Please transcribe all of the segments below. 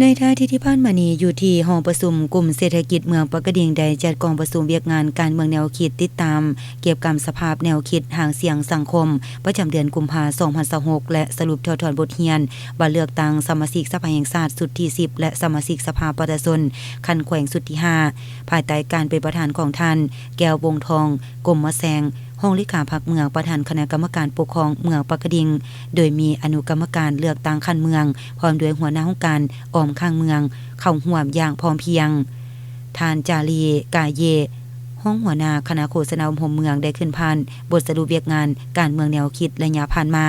ในท่าที่ผ่านมานี้อยู่ที่ห้องประชุมกลุ่มเศรษฐกิจเมืองปากกระดิ่งได้จัดกองประชุมเวียกงานการเมืองแนวคิดติดตามเก็บกรรมสภาพแนวคิดหางเสียงสังคมประจำเดือนกุมภาพันธ์2026และสรุปถอดบทเรียนว่าเลือกตั้งสมาชิกสภาแห่งชาติสุดที่10และสมาชิกสภาประชาชนคันแขวงสุดที่5ภายใต้การเป็นประธานของท่านแก้ววงทองกรมมะแสงห้องเลขาพรรคเมืองประธานคณะกรรมการปกครองเมืองปากกระดิ่งโดยมีอนุกรรมการเลือกตั้งคันเมืองพร้อมด้วยหัวหน้าองค์การอ้อมข้างเมืองเข้าร่วมอย่างพร้อมเพรียงท่านจารีกาเยห้องหัวหน้าคณะโฆษณาอมเมืองได้ขึ้นพานบทสรุปเวียกงานการเมืองแนวคิดระยะผ่านมา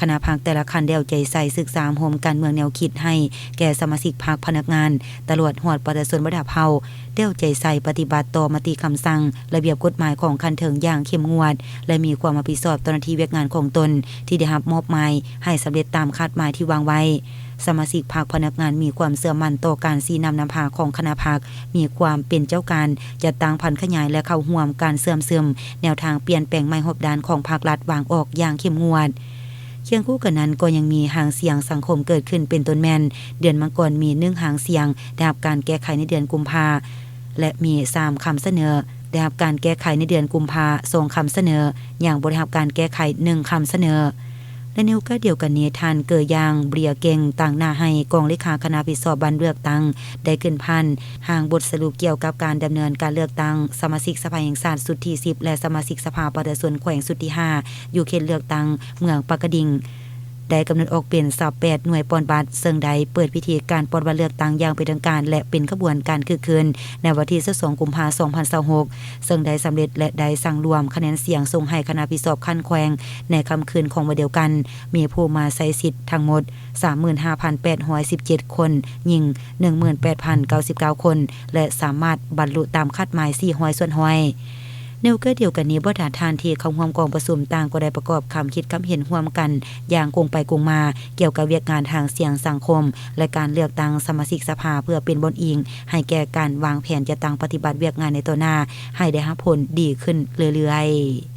คณะพรรคแต่ละคันเดียวใจใส่ศึกษาโฮมการเมืองแนวคิดให้แก่สมาชิกพรรคพนักงานตำรวจหอดประชาชนระดับเฮาเดียวใจใส่ปฏิบัติต่อมติคำสั่งระเบียบกฎหมายของคันเถิงอย่างเข้มงวดและมีความรับผิดชอบต่อหน้าที่เวียกงานของตนที่ได้รับมอบหมายให้สำเร็จตามคาดหมายที่วางไว้สมาชิกพรรคพนักงานมีความเชื่อมั่นต่อการชี้นำพาของคณะพรรคมีความเป็นเจ้าการจัดตั้งพันขยายและเข้าร่วมการเสื่อมซึมแนวทางเปลี่ยนแปลงใหม่รอบด้านของภาครัฐวางออกอย่างเข้มงวดเคียงคู่กันนั้นก็ยังมีหางเสียงสังคมเกิดขึ้นเป็นต้นแม่นเดือนมังกรมี1หางเสียงได้รับการแก้ไขในเดือนกุมภาและมี3คำเสนอได้รับการแก้ไขในเดือนกุมภา2คำเสนออย่างบ่ได้รับการแก้ไข1คำเสนอและในโอกาสเดียวกันนี้ท่านเกิดยางเบรียเก่งต่างหน้าให้กองเลขาคณะผิดสอบบันเลือกตั้งได้ขึ้นพันห่างบทสรุปเกี่ยวกับการดำเนินการเลือกตั้งสมาชิกสภาแห่งชาติสุดที่10และสมาชิกสภาประชาชนแขวงสุดที่5อยู่เขตเลือกตั้งเมืองปากกระดิ่งได้กำหนดออกเป็น28หน่วยปอนบัตรซึ่งใดเปิดพิธีการปอนบัตรเลือกตั้งอย่างเป็นทางการและเป็นขบวนการคือคืนในวันที่22กุมภาพันธ์2026ซึ่งได้สำเร็จและได้สั่งรวมคะแนนเสียงส่งให้คณะพิสอบขั้นแขวงในค่ำคืนของวันเดียวกันมีผู้มาใช้สิทธิ์ทั้งหมด 35,817 คนหญิง 18,099 คนและสามารถบรรลุตามคาดหมาย400ส่วนห้อยในโอกาสเดียวกันนี้บททานที่เข้าร่วมกองประชุมต่างก็ได้ประกอบคำคิดคำเห็นร่วมกันอย่างกงไปกงมาเกี่ยวกับเวียกงานทางเสียงสังคมและการเลือกตั้งสมาชิกสภาเพื่อเป็นบนอิงให้แก่การวางแผนจะตั้งปฏิบัติเวียกงานในตัวหน้าให้ได้รับผลดีขึ้นเรื่อยๆ